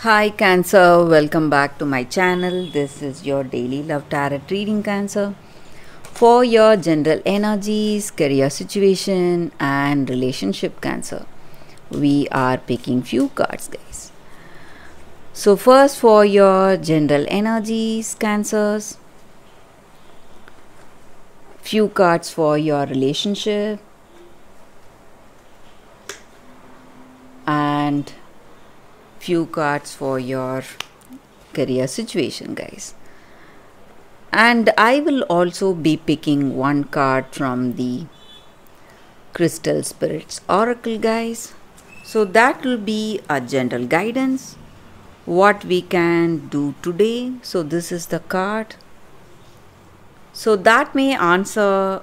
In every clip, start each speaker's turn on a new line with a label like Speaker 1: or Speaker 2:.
Speaker 1: Hi Cancer, welcome back to my channel. This is your daily love tarot reading, Cancer. For your general energies, career situation and relationship, Cancer. We are picking few cards, guys. So first for your general energies, Cancers. Few cards for your relationship. And few cards for your career situation, guys. And I will also be picking one card from the Crystal Spirits Oracle, guys. So that will be a general guidance, what we can do today. So this is the card. So that may answer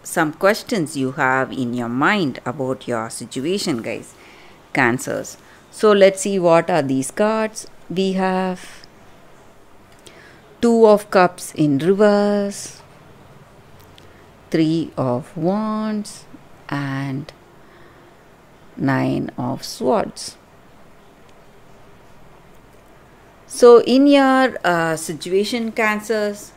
Speaker 1: some questions you have in your mind about your situation, guys, Cancers. So let's see what are these cards. We have Two of Cups in reverse, Three of Wands and Nine of Swords. So in your situation, Cancers,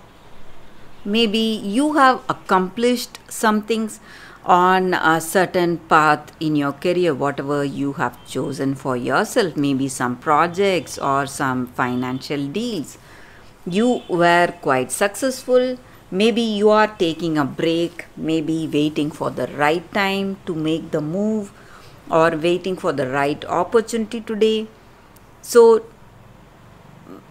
Speaker 1: maybe you have accomplished some things on a certain path in your career, whatever you have chosen for yourself, maybe some projects or some financial deals. You were quite successful. Maybe you are taking a break, maybe waiting for the right time to make the move or waiting for the right opportunity today. So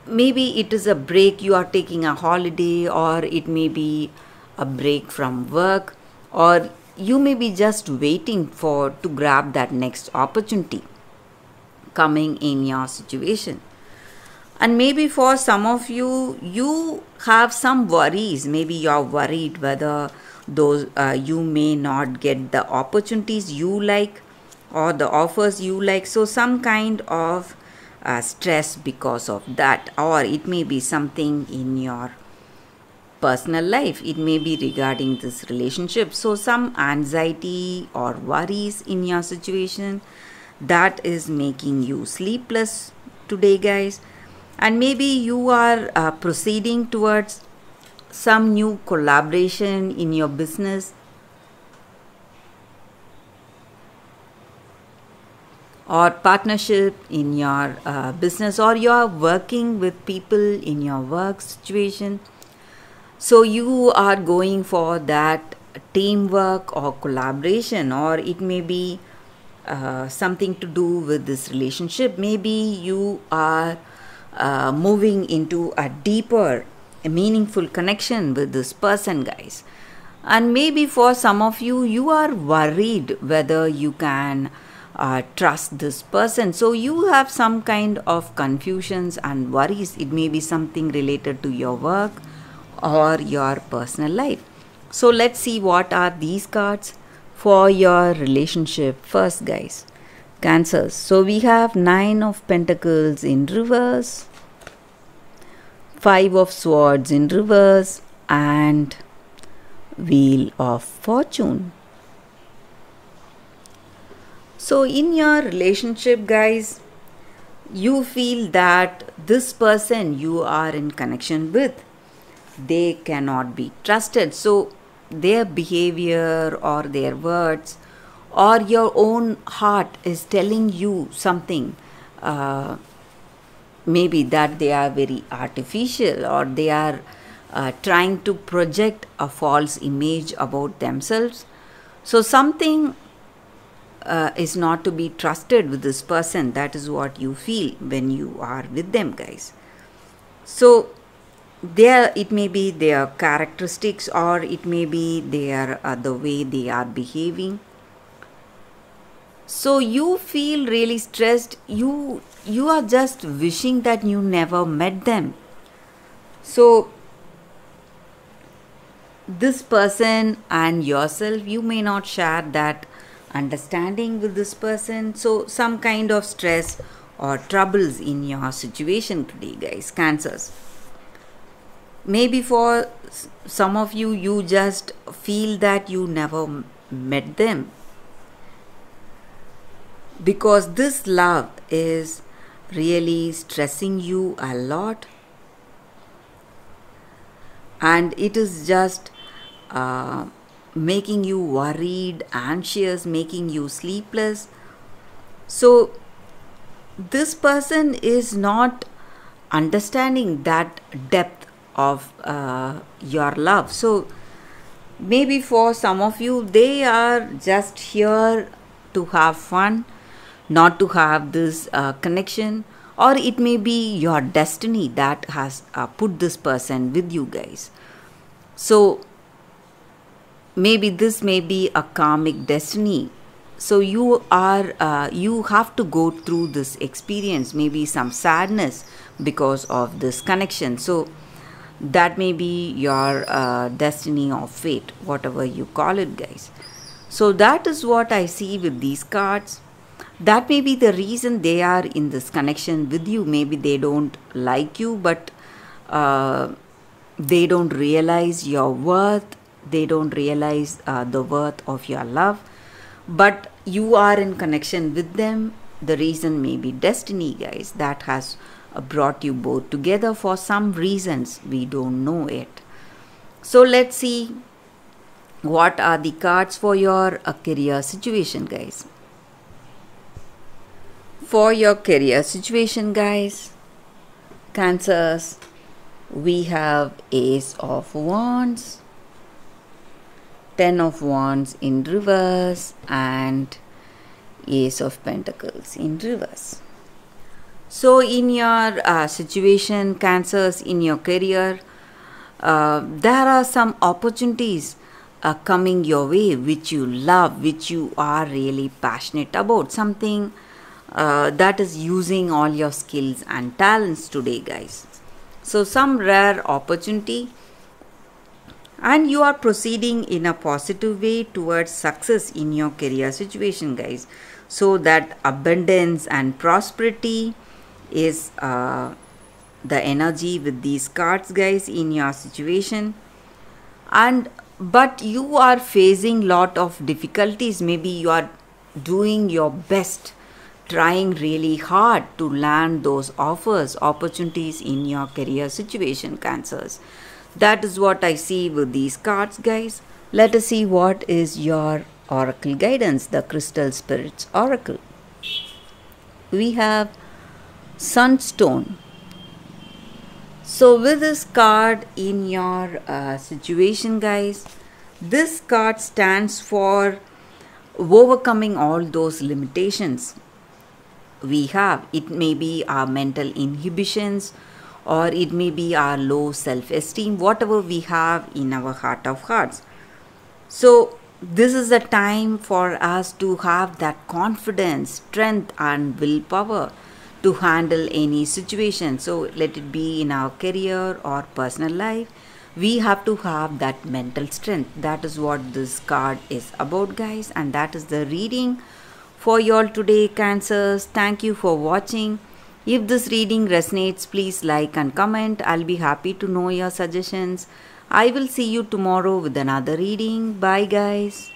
Speaker 1: maybe it is a break, you are taking a holiday, or it may be a break from work, or you may be just waiting to grab that next opportunity coming in your situation. And maybe for some of you, you have some worries. Maybe you are worried whether those you may not get the opportunities you like or the offers you like. So some kind of stress because of that, or it may be something in your personal life. It may be regarding this relationship. So some anxiety or worries in your situation that is making you sleepless today, guys. And maybe you are proceeding towards some new collaboration in your business, or partnership in your business, or you are working with people in your work situation. So you are going for that teamwork or collaboration, or it may be something to do with this relationship. Maybe you are moving into a deeper, meaningful connection with this person, guys. And maybe for some of you, you are worried whether you can trust this person. So you have some kind of confusions and worries. It may be something related to your work or your personal life. So let's see what are these cards for your relationship first, guys, Cancers. So we have Nine of Pentacles in reverse, Five of Swords in reverse, and Wheel of Fortune. So in your relationship, guys, you feel that this person you are in connection with, they cannot be trusted. So their behavior or their words or your own heart is telling you something, maybe that they are very artificial, or they are trying to project a false image about themselves. So something is not to be trusted with this person. That is what you feel when you are with them, guys. So it may be their characteristics, or it may be their the way they are behaving. So you feel really stressed. You are just wishing that you never met them. So this person and yourself, you may not share that understanding with this person. So some kind of stress or troubles in your situation today, guys, Cancers. Maybe for some of you, you just feel that you never met them, because this love is really stressing you a lot, and it is just making you worried, anxious, making you sleepless. So this person is not understanding that depth of your love. So maybe for some of you, they are just here to have fun, not to have this connection, or it may be your destiny that has put this person with you guys. So maybe this may be a karmic destiny. So you have to go through this experience, maybe some sadness because of this connection. So that may be your destiny or fate, whatever you call it, guys. So that is what I see with these cards. That may be the reason they are in this connection with you. Maybe they don't like you, but they don't realize your worth. They don't realize the worth of your love, but you are in connection with them. The reason may be destiny, guys, that has brought you both together for some reasons. We don't know it. So let's see what are the cards for your career situation, guys. For your career situation, guys, Cancers, we have Ace of Wands, Ten of Wands in reverse, and Ace of Pentacles in reverse. So in your situation, Cancers, in your career, there are some opportunities coming your way which you love, which you are really passionate about, something that is using all your skills and talents today, guys. So some rare opportunity, and you are proceeding in a positive way towards success in your career situation, guys. So that abundance and prosperity is the energy with these cards, guys, in your situation. And but you are facing lot of difficulties. Maybe you are doing your best, trying really hard to land those opportunities in your career situation, Cancers. That is what I see with these cards, guys. Let us see what is your oracle guidance, the Crystal Spirits Oracle. We have Sunstone. So with this card in your situation, guys, this card stands for overcoming all those limitations we have. It may be our mental inhibitions, or it may be our low self-esteem, whatever we have in our heart of hearts. So this is the time for us to have that confidence, strength and willpower to handle any situation. So let it be in our career or personal life, we have to have that mental strength. That is what this card is about, guys, and that is the reading for you all today, Cancers. Thank you for watching. If this reading resonates, please like and comment. I'll be happy to know your suggestions. I will see you tomorrow with another reading. Bye, guys.